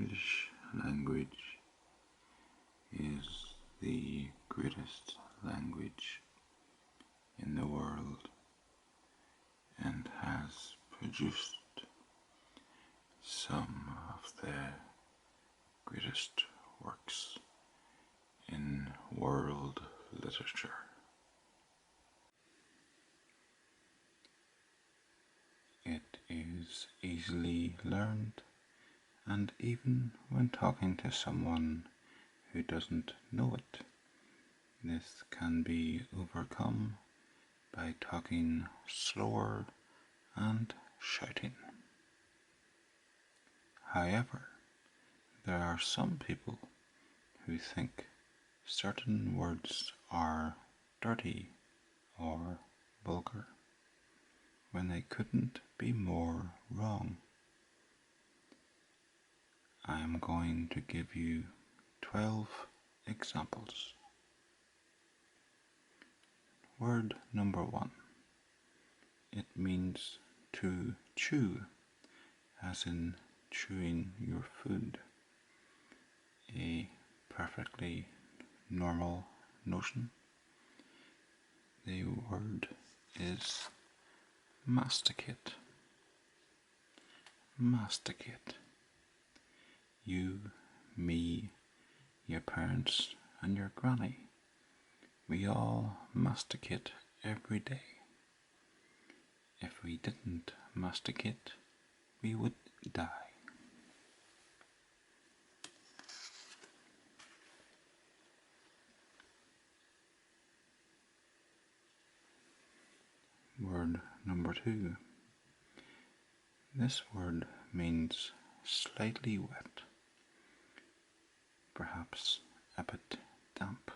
English language is the greatest language in the world and has produced some of the greatest works in world literature. It is easily learned, and even when talking to someone who doesn't know it, this can be overcome by talking slower and shouting. However, there are some people who think certain words are dirty or vulgar when they couldn't be more wrong. I am going to give you 12 examples. Word number 1. It means to chew, as in chewing your food. A perfectly normal notion. The word is masticate. Masticate. You, me, your parents, and your granny. We all masticate every day. If we didn't masticate, we would die. Word number 2. This word means slightly wet, perhaps a bit damp.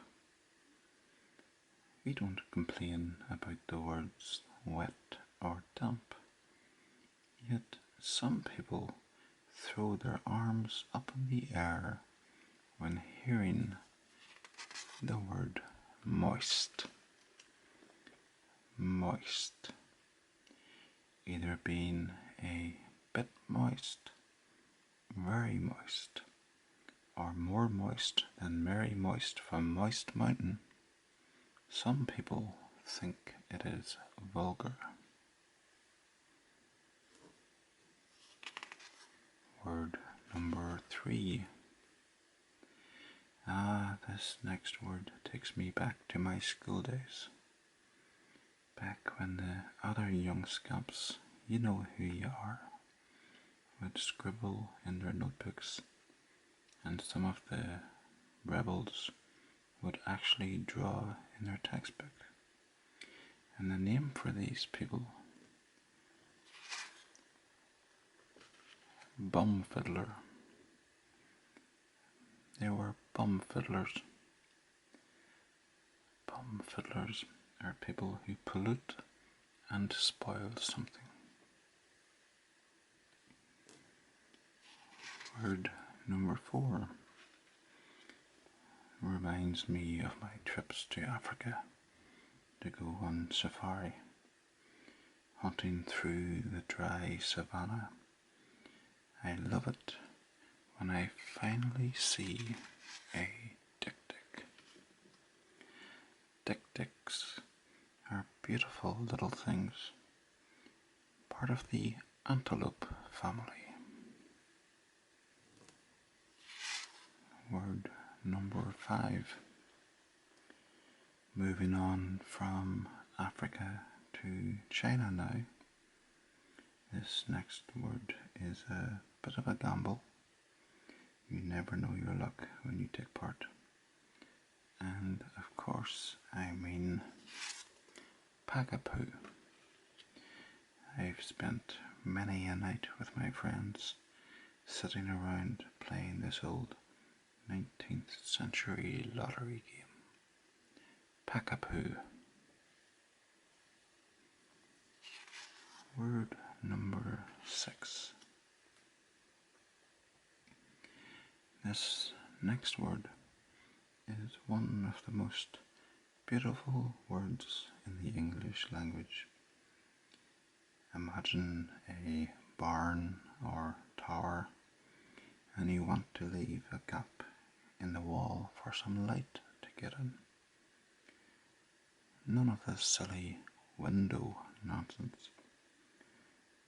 We don't complain about the words wet or damp, yet some people throw their arms up in the air when hearing the word moist. Moist, either being a bit moist, very moist, or more moist than Mary Moist from Moist Mountain. Some people think it is vulgar. Word number 3. This next word takes me back to my school days. Back when the other young scamps, you know who you are, would scribble in their notebooks, and some of the rebels would actually draw in their textbook. And the name for these people, bum fiddler. They were bum fiddlers. Bum fiddlers are people who pollute and spoil something. Word number 4 reminds me of my trips to Africa to go on safari, hunting through the dry savannah. I love it when I finally see a dik-dik. Dik-diks are beautiful little things, part of the antelope family. Word number 5. Moving on from Africa to China now. This next word is a bit of a gamble. You never know your luck when you take part. And of course I mean Pagapoo. I've spent many a night with my friends sitting around playing this old 19th century lottery game. Pagapoo. Word number 6. This next word is one of the most beautiful words in the English language. Imagine a barn or tower, and you want to leave a gap in the wall for some light to get in. None of this silly window nonsense.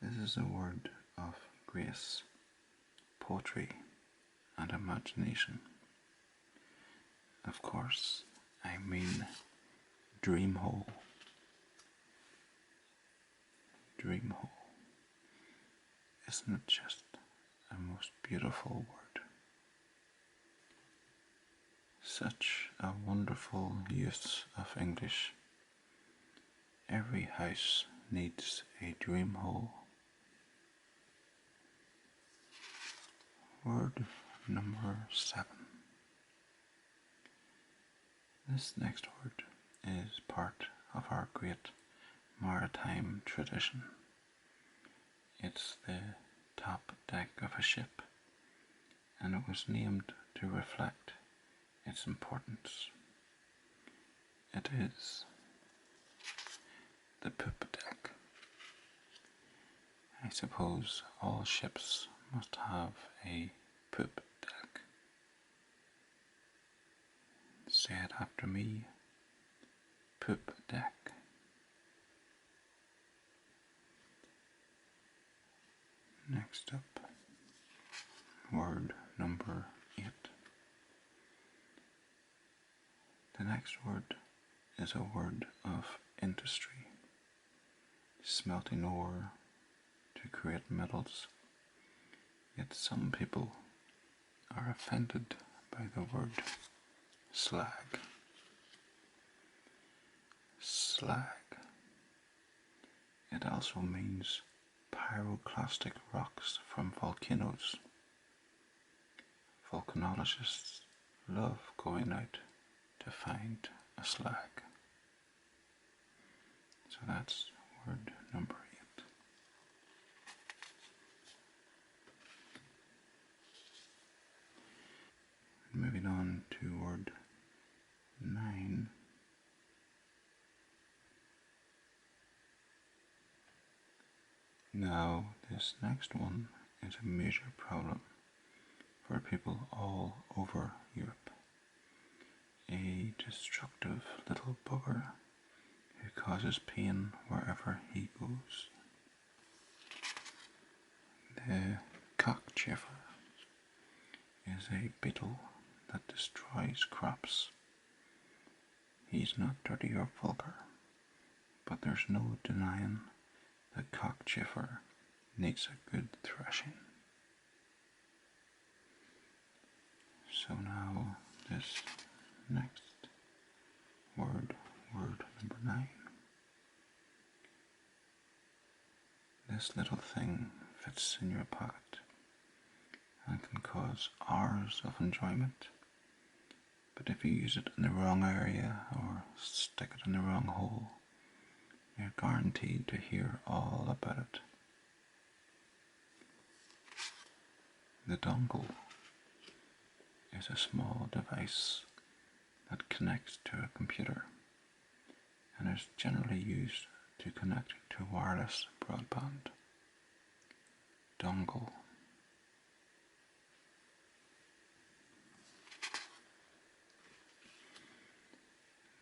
This is a word of grace, poetry, and imagination. Of course, I mean dream hole. Dream hole. Isn't it just a most beautiful word? Such a wonderful use of English. Every house needs a dream hole. Word number 7. This next word is part of our great maritime tradition. It's the top deck of a ship, and it was named to reflect its importance. It is the poop deck. I suppose all ships must have a poop deck. Say it after me. Poop deck. Next up, word number 8. The next word is a word of industry. Smelting ore to create metals. Yet some people are offended by the word slag. Slag. It also means pyroclastic rocks from volcanoes. Volcanologists love going out to find a slag. So that's word number 8. Moving on to word 9. Now, this next one is a major problem for people all over Europe. A destructive little bugger who causes pain wherever he goes. The Cockchafer is a beetle that destroys crops. He's not dirty or vulgar, but there's no denying the Cockchafer needs a good thrashing. So now this next word number 9. This little thing fits in your pocket and can cause hours of enjoyment. But if you use it in the wrong area or stick it in the wrong hole, you're guaranteed to hear all about it. The dongle is a small device that connects to a computer and is generally used to connect to wireless broadband. Dongle.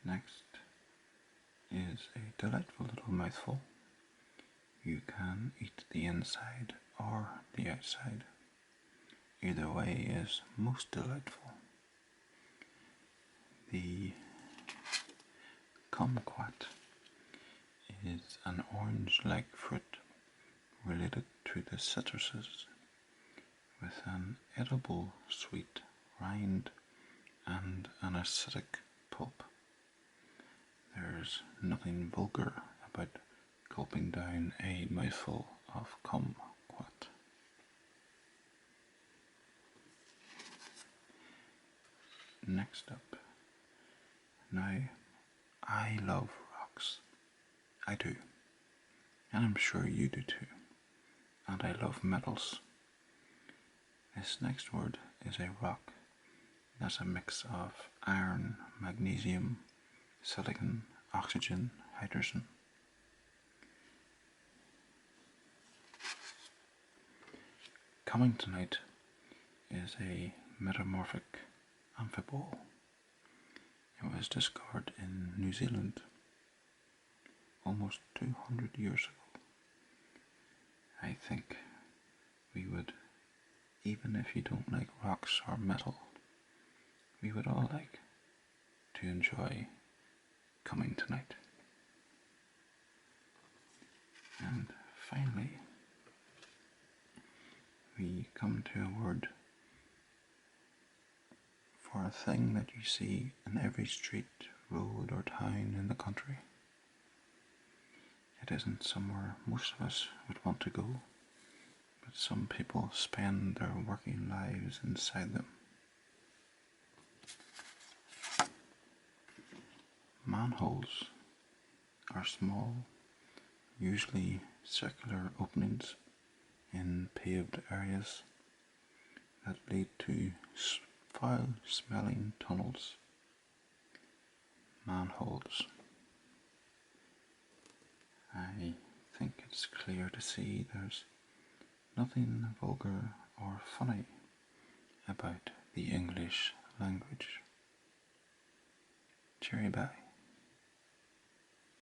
Next is a delightful little mouthful. You can eat the inside or the outside. Either way is most delightful. The Kumquat is an orange-like fruit related to the citruses with an edible sweet rind and an acidic pulp. There's nothing vulgar about gulping down a mouthful of kumquat. Next up. Now, I love rocks. I do. And I'm sure you do too. And I love metals. This next word is a rock that's a mix of iron, magnesium, silicon, oxygen, hydrogen. Cummingtonite is a metamorphic amphibole. It was discovered in New Zealand almost 200 years ago. I think we would, even if you don't like rocks or metal, we would all like to enjoy Cummingtonite. And finally, we come to a word for a thing that you see in every street, road or town in the country. It isn't somewhere most of us would want to go, but some people spend their working lives inside them. Manholes are small, usually circular openings in paved areas that lead to foul-smelling tunnels. Manholes. I think it's clear to see there's nothing vulgar or funny about the English language. Cheery bye.